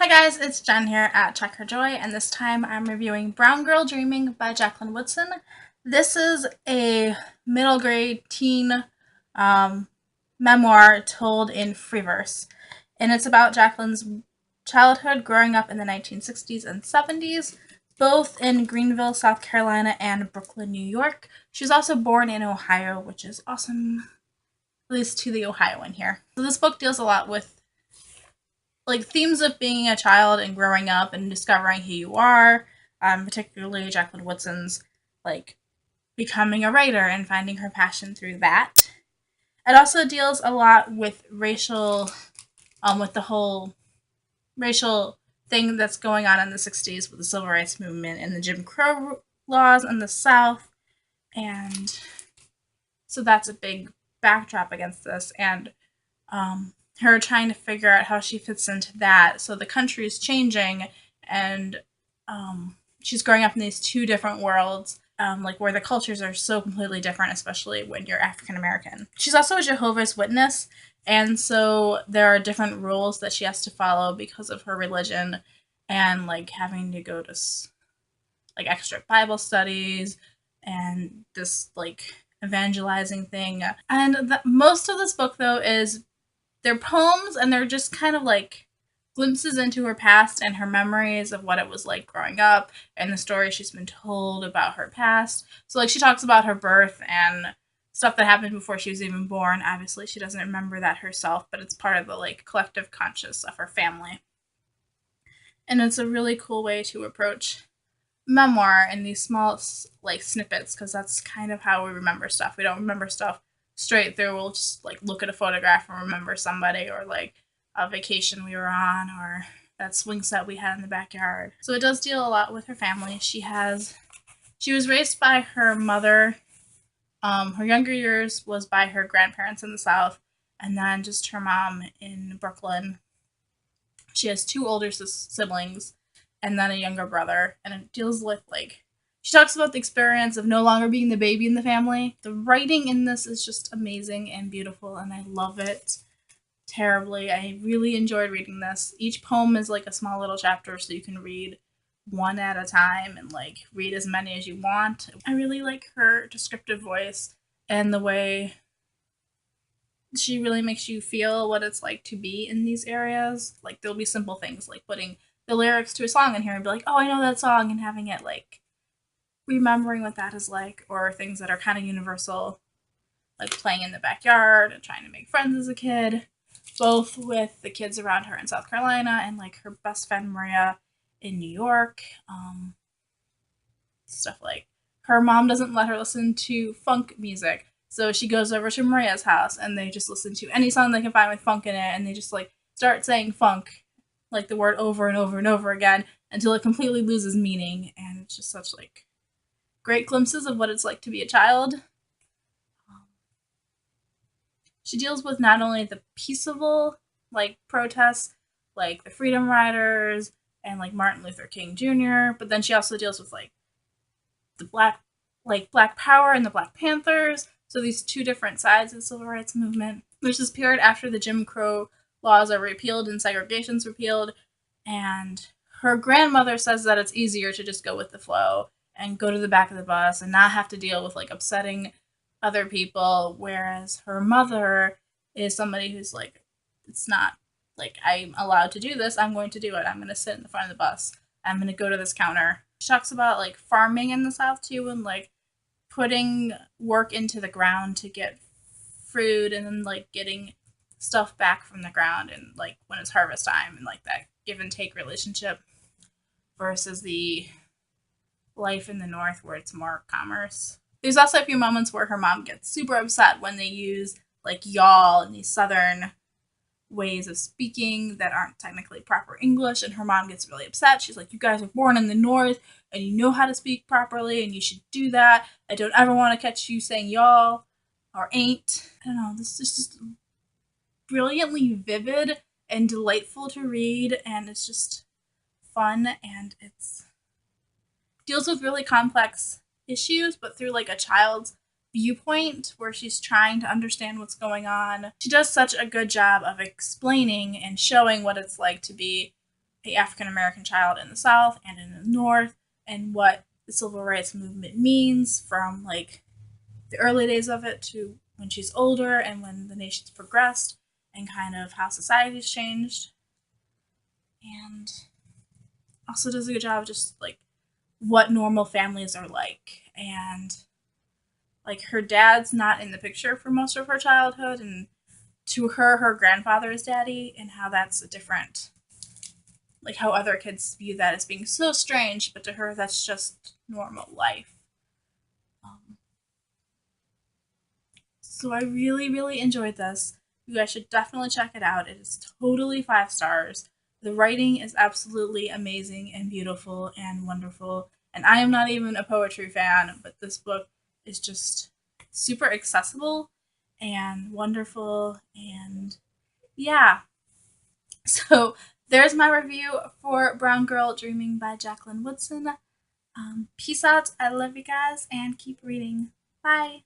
Hi guys, it's Jen here at Check Her Joy, and this time I'm reviewing Brown Girl Dreaming by Jacqueline Woodson. This is a middle grade teen um, memoir told in free verse, and it's about Jacqueline's childhood growing up in the 1960s and 70s, both in Greenville, South Carolina, and Brooklyn, New York. She was also born in Ohio, which is awesome, at least to the Ohioan here. So this book deals a lot with themes of being a child and growing up and discovering who you are, particularly Jacqueline Woodson's like becoming a writer and finding her passion through that. It also deals a lot with with the whole racial thing that's going on in the 60s with the civil rights movement and the Jim Crow laws in the South. And so that's a big backdrop against this. And her trying to figure out how she fits into that. So the country is changing, and she's growing up in these two different worlds, where the cultures are so completely different, especially when you're African American. She's also a Jehovah's Witness, and so there are different rules that she has to follow because of her religion, and having to go to extra Bible studies and this evangelizing thing. And most of this book though is they're poems, and they're just kind of glimpses into her past and her memories of what it was like growing up and the stories she's been told about her past. So she talks about her birth and stuff that happened before she was even born. Obviously she doesn't remember that herself, but it's part of the collective conscious of her family. And it's a really cool way to approach memoir in these small snippets, because that's kind of how we remember stuff. We don't remember stuff straight through. We'll just look at a photograph and remember somebody, or a vacation we were on, or that swing set we had in the backyard. So it does deal a lot with her family. She was raised by her mother. Her younger years was by her grandparents in the South, and then just her mom in Brooklyn. She has two older siblings and then a younger brother, and it deals with she talks about the experience of no longer being the baby in the family. The writing in this is just amazing and beautiful, and I love it terribly. I really enjoyed reading this. Each poem is a small little chapter, so you can read one at a time and read as many as you want. I really like her descriptive voice and the way she really makes you feel what it's like to be in these areas. There'll be simple things like putting the lyrics to a song in here and be like, oh, I know that song, and having it remembering what that is like, or things that are kind of universal, like playing in the backyard and trying to make friends as a kid, both with the kids around her in South Carolina and her best friend Maria in New York. Stuff like her mom doesn't let her listen to funk music, so she goes over to Maria's house and they just listen to any song they can find with funk in it, and they just start saying funk, the word over and over and over again until it completely loses meaning. And it's just such great glimpses of what it's like to be a child. She deals with not only the peaceable protests, the Freedom Riders and Martin Luther King Jr., but then she also deals with the Black Power and the Black Panthers. So these two different sides of the civil rights movement. There's this period after the Jim Crow laws are repealed and segregation's repealed, and her grandmother says that it's easier to just go with the flow and go to the back of the bus and not have to deal with upsetting other people, whereas her mother is somebody who's it's not I'm allowed to do this, I'm going to do it. I'm going to sit in the front of the bus. I'm going to go to this counter. She talks about farming in the South too, and putting work into the ground to get food, and then getting stuff back from the ground, and when it's harvest time, and that give and take relationship versus the life in the North where it's more commerce. There's also a few moments where her mom gets super upset when they use y'all and these southern ways of speaking that aren't technically proper English, and her mom gets really upset. She's like, you guys are born in the North and you know how to speak properly and you should do that. I don't ever want to catch you saying y'all or ain't. I don't know, this is just brilliantly vivid and delightful to read, and it's just fun, and it's deals with really complex issues, but through a child's viewpoint where she's trying to understand what's going on. She does such a good job of explaining and showing what it's like to be a African American child in the South and in the North, and what the civil rights movement means from like the early days of it to when she's older and when the nation's progressed, and kind of how society's changed. And also does a good job of just like what normal families are like. And like her dad's not in the picture for most of her childhood, and to her, her grandfather is daddy, and how that's a different, like how other kids view that as being so strange, but to her, that's just normal life. Um, so I really, really enjoyed this. You guys should definitely check it out. It is totally 5 stars. The writing is absolutely amazing and beautiful and wonderful. And I am not even a poetry fan, but this book is just super accessible and wonderful. And yeah, so there's my review for Brown Girl Dreaming by Jacqueline Woodson. Peace out. I love you guys and keep reading. Bye.